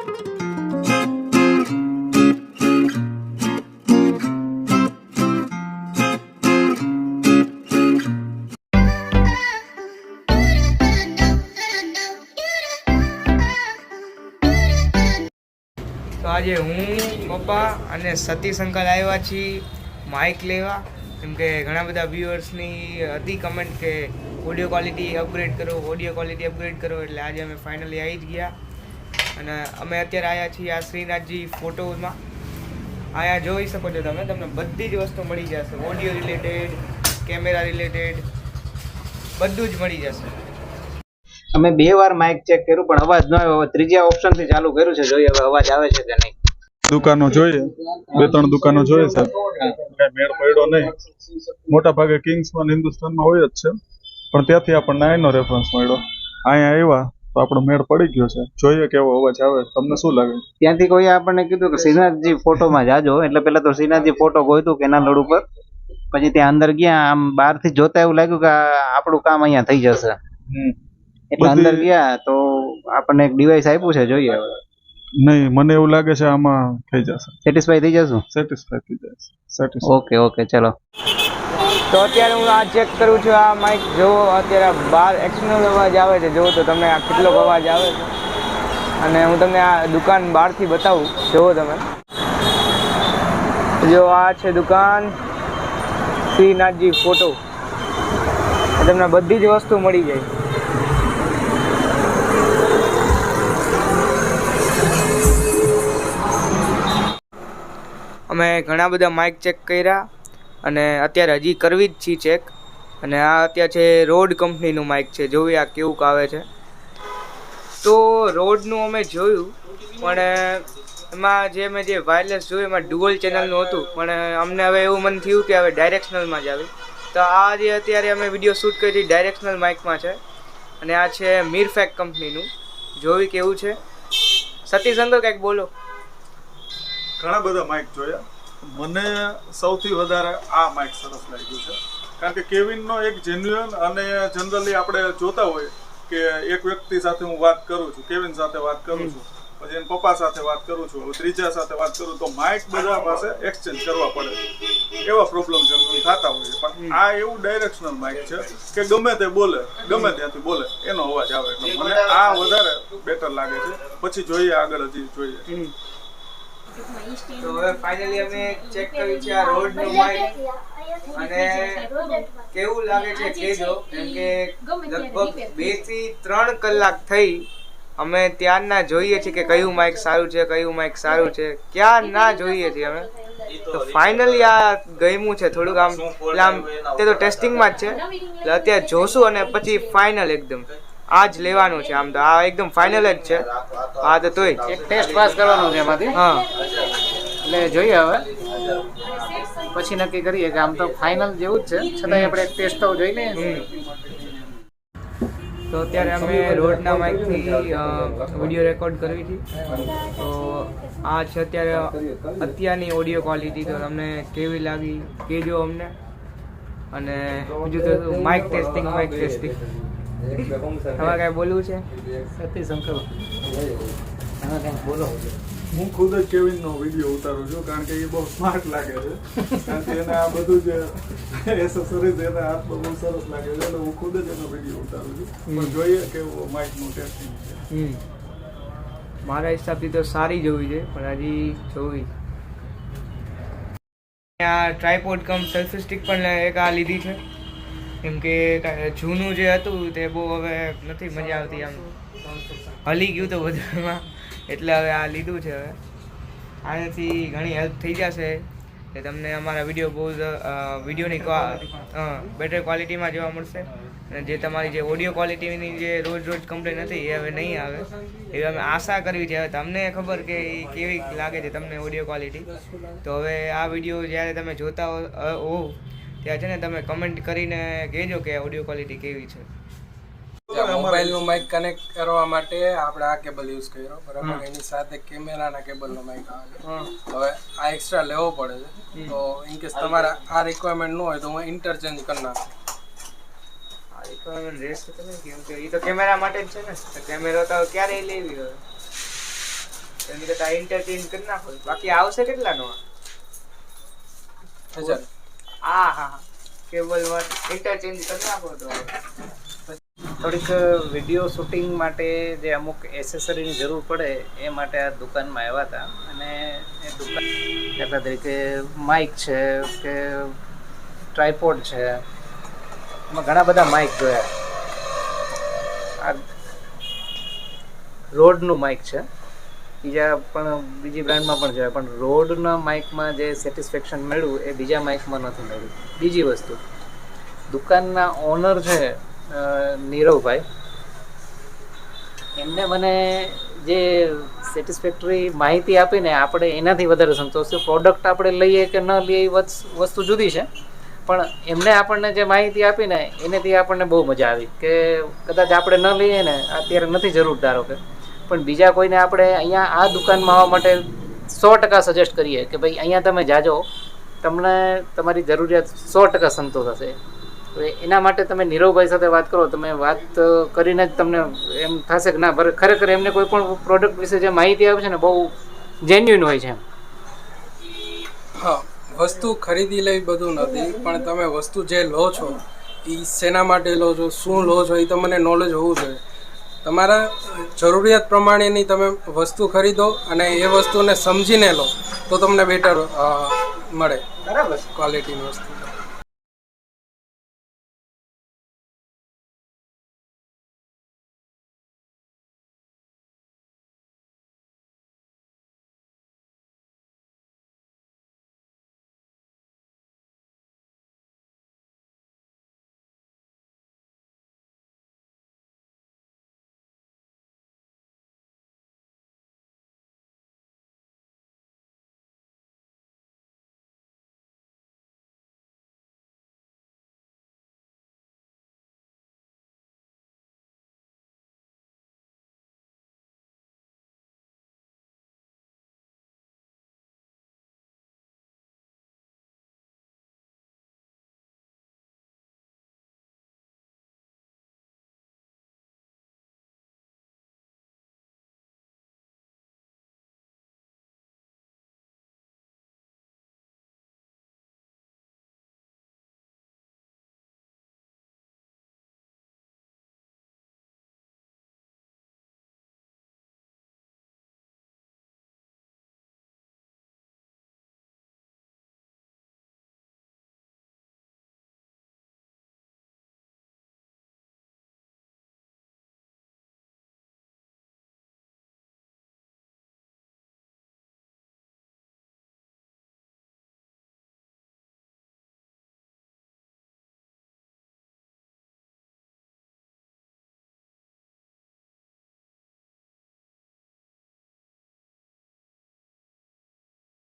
તો આજે હું પપ્પા અને સતીશ અંકલ આવ્યા છીએ માઇક લેવા, કેમ કે ઘણા બધા વ્યુઅર્સની હતી કમેન્ટ કે ઓડિયો ક્વોલિટી અપગ્રેડ કરો, ઓડિયો ક્વોલિટી અપગ્રેડ કરો, એટલે આજે અમે ફાઇનલી આવી જ ગયા. અને અમે અત્યારે આવ્યા છીએ આ શ્રીનાથજી ફોટોમાં. અહીંયા જોઈ શકો છો તમે, તમને બધી જ વસ્તુ મળી જશે, ઓડિયો રિલેટેડ, કેમેરા રિલેટેડ, બધું જ મળી જશે. અમે 2 વાર માઇક ચેક કર્યું પણ અવાજ ન આવ્યો. હવે ત્રીજા ઓપ્શન થી ચાલુ કર્યું છે, જોઈએ હવે અવાજ આવે છે કે નહીં. દુકાનો જોઈએ, 2-3 દુકાનો જોઈએ છે, કઈ મેળ પડ્યો નહીં. મોટા ભાગે કિંગ્સમાં હિન્દુસ્તાનમાં હોય જ છે, પણ ત્યાંથી આપણને આનો રેફરન્સ મળ્યો. અહીંયા આવ્યા તો આપણો મેળ પડી ગયો છે. જોઈએ કેવો અવાજ આવે. તમને શું લાગે? ત્યાંથી કોઈ આપણને કીધું કે શ્રીનાથજી ફોટોમાં જાજો, એટલે પેલા તો શ્રીનાથજી ફોટો ગોઈતું કેનાલ રોડ ઉપર. પછી ત્યાં અંદર ગયા, આમ બહારથી જોતા એવું લાગ્યું કે આપણું કામ અહીંયા થઈ જશે. એટલે અંદર ગયા તો આપણને એક ડિવાઇસ આપ્યું છે, જોઈએ હવે. નહીં, મને એવું લાગે છે આમાં થઈ જશે. સેટિસ્ફાઈ થઈ જશું? સેટિસ્ફાઈ થઈ જશે. ઓકે ઓકે, ચલો. તો અત્યારે હું આ ચેક કરું છું આ માઇક. જો અત્યારે બહાર એક્સટર્નલ અવાજ આવે છે, જો તો તમને આ કેટલો અવાજ આવે છે. અને હું તમને આ દુકાન બહારથી બતાવું, જુઓ તમે. જો આ છે દુકાન શ્રીનાથજી ફોટો. તમને બધી જ વસ્તુ મળી જાય. અમે ઘણા બધા માઇક ચેક કર્યા અને અત્યારે હજી કરવી જ છીએ ચેક. અને આ અત્યારે છે રોડ કંપનીનું માઇક છે, જોઈએ આ કેવું આવે છે. તો રોડનું અમે જોયું, પણ એમાં જે વાયરલેસ જોયું એમાં ડ્યુઅલ ચેનલનું હતું, પણ અમને હવે એવું મન થયું કે હવે ડાયરેક્શનલમાં જ આવી. તો આ જે અત્યારે અમે વિડીયો શૂટ કરી ડાયરેક્શનલ માઇકમાં છે. અને આ છે મીરફેક કંપનીનું, જોયું કેવું છે. સતીશ અંકલ કંઈક બોલો. ઘણા બધા માઇક જોયા, મને સૌથી વધારે આ માઇક સરસ લાગ્યું છે. કારણ કે કેવિનનો એક જેન્યુઅન, અને જનરલી આપણે જોતા હોય કે એક વ્યક્તિ સાથે હું વાત કરું છું, કેવિન સાથે વાત કરું છું, પછી એના પપ્પા સાથે વાત કરું છું, હવે ત્રીજા સાથે વાત કરું તો માઇક બધા પાસે એક્સચેન્જ કરવા પડે. એવા પ્રોબ્લેમ જનરલ થતા હોય છે. પણ આ એવું ડાયરેક્શનલ માઇક છે કે ગમે તે બોલે, ગમે ત્યાંથી બોલે, એનો અવાજ આવે. એટલે મને આ વધારે બેટર લાગે છે. પછી જોઈએ આગળ, હજી જોઈએ. તો હવે ફાઇનલી અમે ચેક કર્યું છે આ રોડનું માઇક, અને કેવું લાગે છે કહેજો. કેમ કે લગભગ 2 થી 3 કલાક થઈ અમે ત્યારના જોઈએ છીએ કે કયું માઇક સારું છે, કયું માઇક સારું છે, ક્યાં ના જોઈએ છીએ અમે. તો ફાઇનલી આ ગમ્યું છે થોડુંક. આમ તે તો ટેસ્ટિંગમાં જ છે, એટલે અત્યારે જોશું અને પછી ફાઇનલ એકદમ આ જ લેવાનું છે. આમ તો આ એકદમ ફાઇનલ જ છે. આ તો તોય એક ટેસ્ટ પાસ કરવાનો છે એમાંથી. હા, એટલે જોઈએ હવે પછી નક્કી કરીએ કે આમ તો ફાઇનલ જેવું જ છે, છતાંય આપણે એક ટેસ્ટ તો જોઈ લઈએ. તો અત્યારે અમે રોડના માઇકથી વિડીયો રેકોર્ડ કરવી હતી. તો આ છે અત્યારની ઓડિયો ક્વોલિટી. તો તમને કેવી લાગી કહેજો અમને. અને બીજું તો માઇક ટેસ્ટિંગ. તમારે કાંઈ બોલવું છે? સતીશ અંકલ, તમે કંઈક બોલો. હું ખુદ જ કેવિનનો વિડીયો ઉતારું છું, કારણ કે એ બહુ સ્માર્ટ લાગે છે. કારણ કે એને આ બધું જ એસેસરીઝ એના હાથમાં બહુ સરસ લાગે છે, એટલે હું ખુદ જ એનો વિડીયો ઉતારું છું. પણ જોઈએ કેવું માઇકનું ટેસ્ટિંગ છે. મારા હિસાબથી તો સારી જોવી છે, પણ હજી જોવી. આ ટ્રાયપોડ કમ સેલ્ફી સ્ટિક પણ એક આ લીધી છે, કેમ કે જૂનું જે હતું તે બહુ હવે નથી મજા આવતી, આમ હલી ગયું તો બધામાં. એટલે હવે આ લીધું છે. હવે આનાથી ઘણી હેલ્પ થઈ જશે કે તમને અમારા વિડીયો બહુ વિડીયોની બેટર ક્વોલિટીમાં જોવા મળશે. અને જે તમારી જે ઓડિયો ક્વોલિટીની જે રોજ કમ્પ્લેન હતી એ હવે નહીં આવે, એવી અમે આશા કરવી છે. હવે તમને ખબર કે કેવી લાગે છે તમને ઓડિયો ક્વોલિટી. તો હવે આ વિડીયો જ્યારે તમે જોતા હોવ ત્યાં છે ને તમે કમેન્ટ કરીને કહેજો કે ઓડિયો ક્વોલિટી કેવી છે. મોબાઈલનું માઇક કનેક્ટ કરવા માટે આપણે આ કેબલ યુઝ કર્યો, બરાબર. એની સાથે કેમેરાના કેબલનો માઇક આવે. હવે આ એક્સ્ટ્રા લેવો પડે છે. તો ઇનકેસ તમારે આ રિક્વાયરમેન્ટ ન હોય તો હું ઇન્ટરચેન્જ કરી નાખું. આ રિક્વાયરમેન્ટ રહેશે તો નહીં, કેમ કે એ તો કેમેરા માટે જ છે ને. કેમેરો તો ક્યારેય લેવી હવે. એની કરતા ઇન્ટરચેન્જ કરી નાખો. બાકી આવશે કેટલાનો? 1000. હા હા હા, કેબલમાં ઇન્ટરચેન્જ કરી નાખો તો. થોડીક વિડીયો શૂટિંગ માટે જે અમુક એસેસરીની જરૂર પડે એ માટે આ દુકાનમાં આવ્યા હતા. અને એ દુકાન દાખલા તરીકે માઇક છે કે ટ્રાયપોડ છે, એમાં ઘણા બધા માઇક જોયા. આ રોડનું માઇક છે, બીજી બ્રાન્ડમાં પણ જોયા, પણ રોડના માઇકમાં જે સેટિસ્ફેક્શન મળ્યું એ બીજા માઇકમાં નથી મળ્યું. બીજી વસ્તુ, દુકાનના ઓનર છે નીરવભાઈ, એમને મને જે સેટિસ્ફેક્ટરી માહિતી આપીને આપણે એનાથી વધારે સંતોષ છે. પ્રોડક્ટ આપણે લઈએ કે ન લઈએ એ વસ્તુ જુદી છે, પણ એમને આપણને જે માહિતી આપીને એનાથી આપણને બહુ મજા આવી. કે કદાચ આપણે ન લઈએ ને, અત્યારે નથી જરૂર ધારો કે, પણ બીજા કોઈને આપણે અહીંયા આ દુકાનમાં આવવા માટે 100% સજેસ્ટ કરીએ કે ભાઈ અહીંયા તમે જાજો, તમને તમારી જરૂરિયાત 100% સંતોષ હશે. એના માટે તમે નીરવભાઈ સાથે વાત કરો. તમે વાત કરીને જ તમને એમ થશે કે ના ખરેખર એમને કોઈ પણ પ્રોડક્ટ વિશે જે માહિતી આવે છે ને બહુ જેન્યુઇન હોય છે. હા, વસ્તુ ખરીદી લેવી બધું નથી, પણ તમે વસ્તુ જે લો છો એ શેના માટે લો છો, શું લો છો, એ તમને નોલેજ હોવું જોઈએ. તમારા જરૂરિયાત પ્રમાણેની તમે વસ્તુ ખરીદો અને એ વસ્તુને સમજીને લો તો તમને બેટર મળે બરાબર. ક્વોલિટીની વસ્તુ.